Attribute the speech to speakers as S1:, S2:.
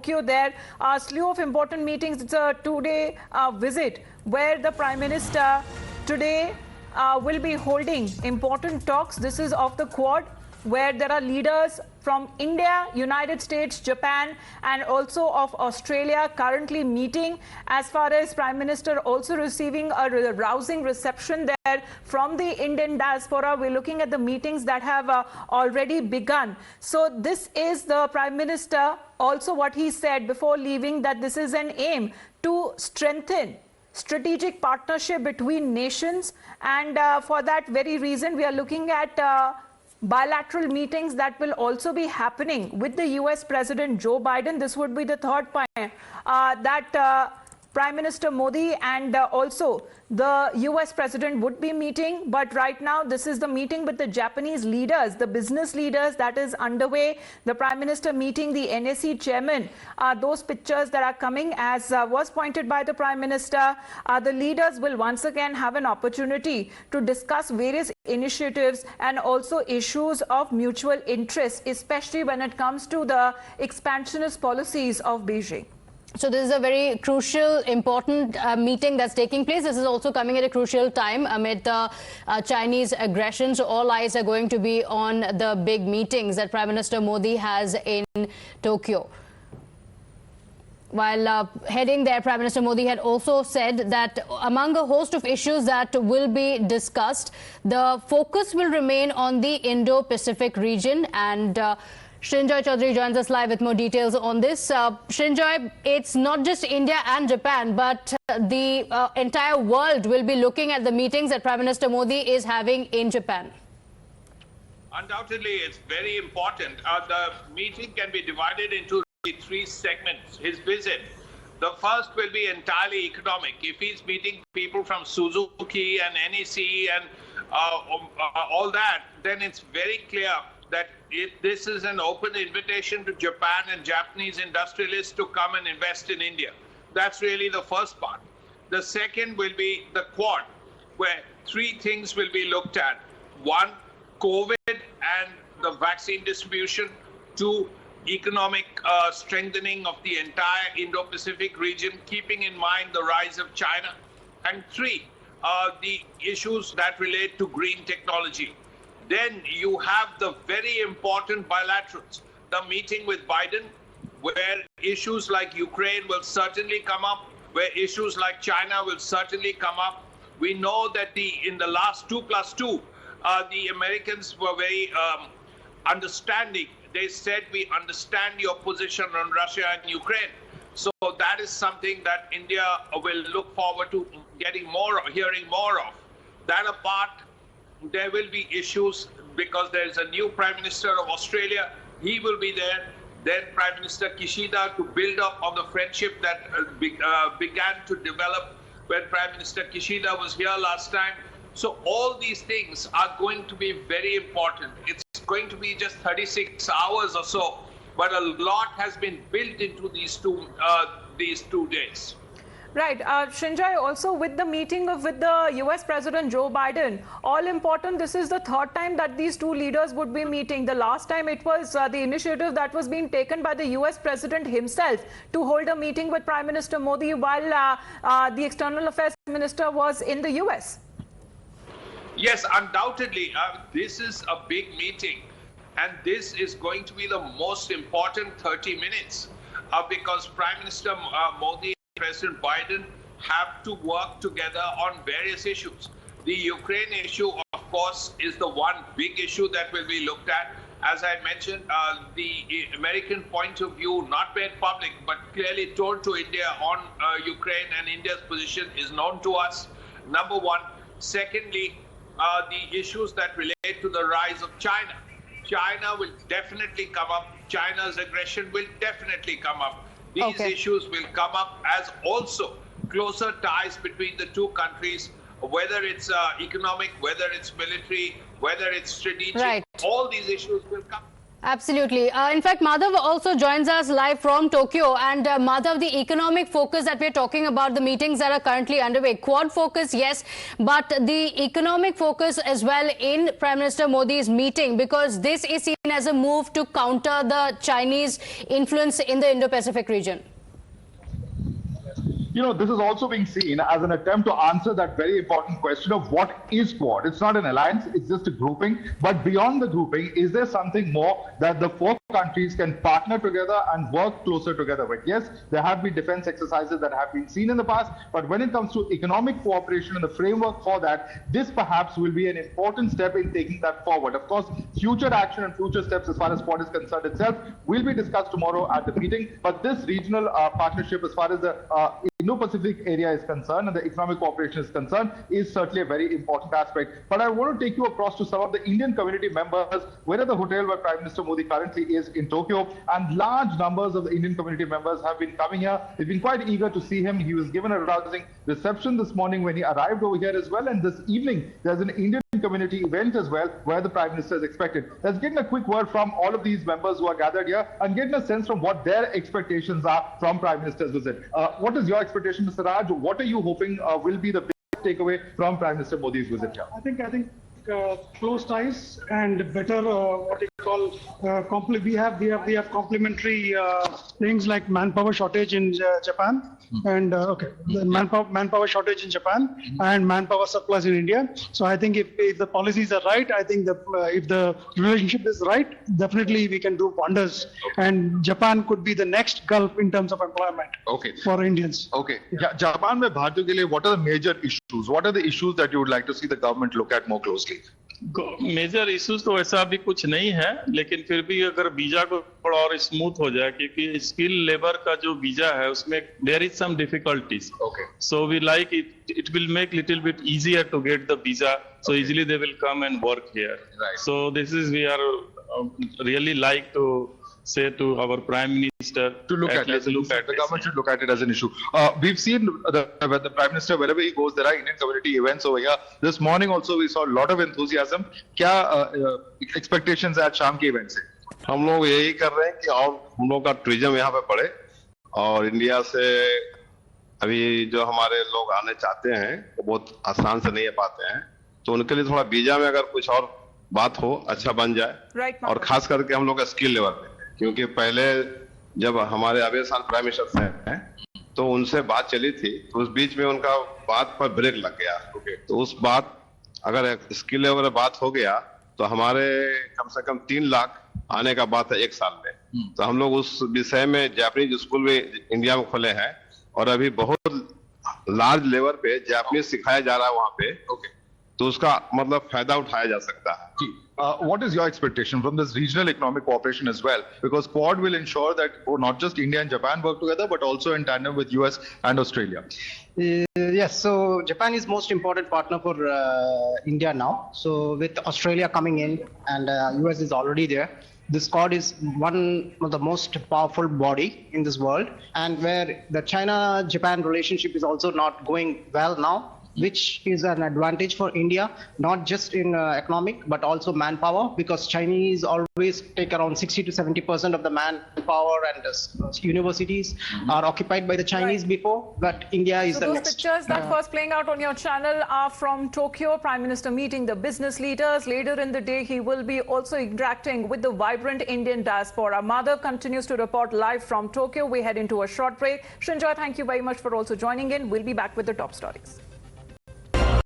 S1: Tokyo there. A slew of important meetings. It's a two-day visit where the Prime Minister today will be holding important talks. This is of the Quad, where there are leaders from India, United States, Japan, and also of Australia currently meeting. As far as Prime Minister also receiving a rousing reception there from the Indian diaspora. We're looking at the meetings that have already begun. So this is the Prime Minister also what he said before leaving, that this is an aim to strengthen strategic partnership between nations, and for that very reason we are looking at bilateral meetings that will also be happening with the US President Joe Biden. This would be the third point that Prime Minister Modi and also the US President would be meeting. But right now, this is the meeting with the Japanese leaders, the business leaders that is underway. The Prime Minister meeting the NSE chairman. Those pictures that are coming, as was pointed by the Prime Minister, the leaders will once again have an opportunity to discuss various initiatives and also issues of mutual interest, especially when it comes to the expansionist policies of Beijing.
S2: So this is a very crucial, important meeting that's taking place. This is also coming at a crucial time amid the Chinese aggression. So all eyes are going to be on the big meetings that Prime Minister Modi has in Tokyo. While heading there, Prime Minister Modi had also said that among a host of issues that will be discussed, the focus will remain on the Indo-Pacific region. And Srinjoy Chaudhary joins us live with more details on this. Srinjoy, it's not just India and Japan, but the entire world will be looking at the meetings that Prime Minister Modi is having in Japan.
S3: Undoubtedly, it's very important. The meeting can be divided into three segments. His visit, the first will be entirely economic. If he's meeting people from Suzuki and NEC and all that, then it's very clear that this is an open invitation to Japan and Japanese industrialists to come and invest in India. That's really the first part. The second will be the Quad, where three things will be looked at. One, COVID and the vaccine distribution. Two, economic strengthening of the entire Indo-Pacific region, keeping in mind the rise of China. And three, the issues that relate to green technology. Then you have the very important bilaterals, the meeting with Biden, where issues like Ukraine will certainly come up, where issues like China will certainly come up. We know that in the last 2+2, the Americans were very understanding. They said, we understand your position on Russia and Ukraine. So that is something that India will look forward to hearing more of. That apart, there will be issues because there is a new Prime Minister of Australia. He will be there. Then Prime Minister Kishida, to build up on the friendship that began to develop when Prime Minister Kishida was here last time. So all these things are going to be very important. It's going to be just 36 hours or so, but a lot has been built into these two days.
S1: Right. Srinjoy, also with the meeting with the US President Joe Biden, all important, this is the third time that these two leaders would be meeting. The last time it was the initiative that was being taken by the US President himself to hold a meeting with Prime Minister Modi while the External Affairs Minister was in the US.
S3: Yes, undoubtedly. This is a big meeting, and this is going to be the most important 30 minutes because Prime Minister Modi President Biden have to work together on various issues. The Ukraine issue, of course, is the one big issue that will be looked at. As I mentioned, the American point of view, not made public, but clearly told to India on Ukraine, and India's position is known to us, number one. Secondly, the issues that relate to the rise of China. China will definitely come up. China's aggression will definitely come up. These issues will come up, as also closer ties between the two countries, whether it's economic, whether it's military, whether it's strategic. Right. All these issues will come.
S2: Absolutely. In fact, Madhav also joins us live from Tokyo. And Madhav, the economic focus that we're talking about, the meetings that are currently underway, Quad focus, yes, but the economic focus as well in Prime Minister Modi's meeting, because this is seen as a move to counter the Chinese influence in the Indo-Pacific region.
S4: You know, this is also being seen as an attempt to answer that very important question of what is Quad. It's not an alliance, it's just a grouping. But beyond the grouping, is there something more that the four countries can partner together and work closer together with? Yes, there have been defense exercises that have been seen in the past, but when it comes to economic cooperation and the framework for that, this perhaps will be an important step in taking that forward. Of course, future action and future steps as far as Quad is concerned itself will be discussed tomorrow at the meeting. But this regional partnership, as far as the Indo-Pacific area is concerned and the economic cooperation is concerned, is certainly a very important aspect. But I want to take you across to some of the Indian community members. We're at the hotel where Prime Minister Modi currently is in Tokyo, and large numbers of the Indian community members have been coming here. They've been quite eager to see him. He was given a rousing reception this morning when he arrived over here as well, and this evening there's an Indian community event as well where the Prime Minister is expected. Let's get a quick word from all of these members who are gathered here and getting a sense from what their expectations are from Prime Minister's visit. What is your expectation, Mr. Raj? What are you hoping will be the big takeaway from Prime Minister Modi's visit here?
S5: I think close ties and better what you call we have complementary things like manpower shortage in Japan and manpower shortage in Japan and manpower surplus in India. So I think if the policies are right, I think if the relationship is right, definitely we can do wonders. And Japan could be the next Gulf in terms of employment for Indians.
S4: Okay. Yeah. Japan mein bharatiyo ke liye, what are the major issues? What are the issues that you would like to see the government look at more closely?
S6: Major issues तो ऐसा अभी कुछ नहीं है, लेकिन फिर भी अगर वीजा को थोड़ा और स्मूथ हो जाए, क्योंकि स्किल लेबर का जो वीजा है उसमें there is some difficulties. So we like it will make little bit easier to get the visa, so easily they will come and work here. So this is we are really like to say to our Prime Minister
S4: to look at it as an issue. The government should look at it as an issue. We've seen the Prime Minister, wherever he goes, there are Indian community events over here. This morning also we saw a lot of enthusiasm. क्या expectations है आज शाम के event से?
S7: हम लोग यही कर रहे हैं कि और हम लोग का टूरिज्म यहाँ पे बढ़े, और इंडिया से अभी जो हमारे लोग आने चाहते हैं वो बहुत आसान से नहीं आ पाते हैं, तो उनके लिए थोड़ा वीजा में अगर कुछ और बात हो, अच्छा बन जाए. और खास करके हम लोग का स्किल लेवल पे, क्योंकि पहले जब हमारे अभी साल प्राइम मिनिस्टर हैं तो उनसे बात चली थी, तो उस बीच में उनका बात पर ब्रेक लग गया. तो उस बात अगर स्किल लेवल बात हो गया तो हमारे कम से कम 3 लाख आने का बात है 1 साल में. तो हम लोग उस विषय में जापानीज स्कूल भी इंडिया में खोले हैं, और अभी बहुत लार्ज लेवल पे जापानीज सिखाया जा रहा है वहाँ पे. तो उसका मतलब फायदा उठाया जा सकता है.
S4: What is your expectation from this regional economic cooperation as well? Because Quad will ensure that not just India and Japan work together, but also in tandem with US and Australia.
S8: Yes, so Japan is most important partner for India now. So with Australia coming in and US is already there, this Quad is one of the most powerful body in this world, and where the China-Japan relationship is also not going well now, which is an advantage for India, not just in economic, but also manpower, because Chinese always take around 60 to 70% of the manpower, and universities are occupied by the Chinese before, but India is the next.
S1: So those pictures that first playing out on your channel are from Tokyo. Prime Minister meeting the business leaders. Later in the day, he will be also interacting with the vibrant Indian diaspora. Madhav continues to report live from Tokyo. We head into a short break. Shinjoy, thank you very much for also joining in. We'll be back with the top stories.